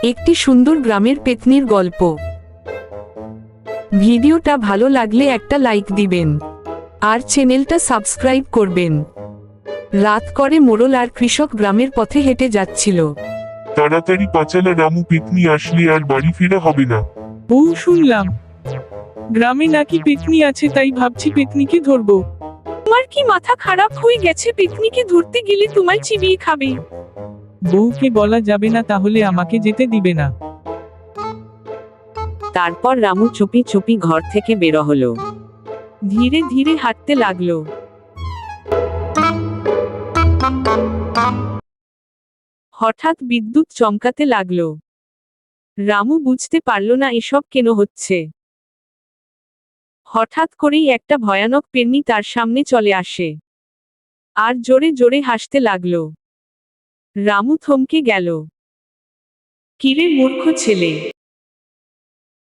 একটি সুন্দর গ্রামের পেত্নির গল্প। ভিডিওটা ভালো লাগলে একটা লাইক দিবেন আর চ্যানেলটা সাবস্ক্রাইব করবেন। রাত করে মোড়ল আর কৃষক গ্রামের পথে হেঁটে যাচ্ছিল। তাড়াতাড়ি পাচালা, রামু পেত্নী আসলে আর বাড়ি ফেরা হবে না। শুনলাম গ্রামে নাকি পেতনি আছে, তাই ভাবছি পেতনিকে ধরবো। তোমার কি মাথা খারাপ হয়ে গেছে? পেত্নিকে ধরতে গেলে তোমায় চিবিয়ে খাবে। বউকে বলা যাবে না, তাহলে আমাকে যেতে দিবে না। তারপর রামু চুপি চুপি ঘর থেকে বের হলো। ধীরে ধীরে হাঁটতে লাগলো। হঠাৎ বিদ্যুৎ চমকাতে লাগলো। রামু বুঝতে পারল না এসব কেন হচ্ছে। হঠাৎ করেই একটা ভয়ানক পেন্নি তার সামনে চলে আসে আর জোরে জোরে হাসতে লাগলো। রামু থমকে গেল। কিরে মূর্খ ছেলে,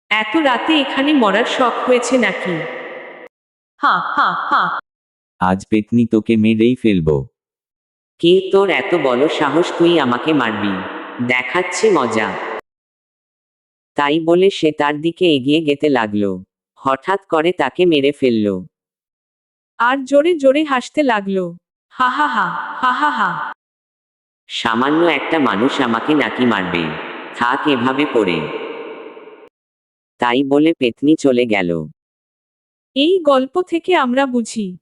এত রাতে এখানে মরার শখ হয়েছে নাকি? হা হা হা। আজ পেতনি তোকে মেরেই ফেলবো। কে তোর এত বড় সাহস, তুই আমাকে মারবি? দেখাচ্ছি মজা। তাই বলে সে তার দিকে এগিয়ে যেতে লাগলো। হঠাৎ করে তাকে মেরে ফেলল। আর জোরে জোরে হাসতে লাগলো। হা হা হা হা হা হা। সামান্য একটা মানুষ আমাকে নাকি মারবে? থাক এভাবে পড়ে। তাই বলে পেতনি চলে গেল। এই গল্প থেকে আমরা বুঝি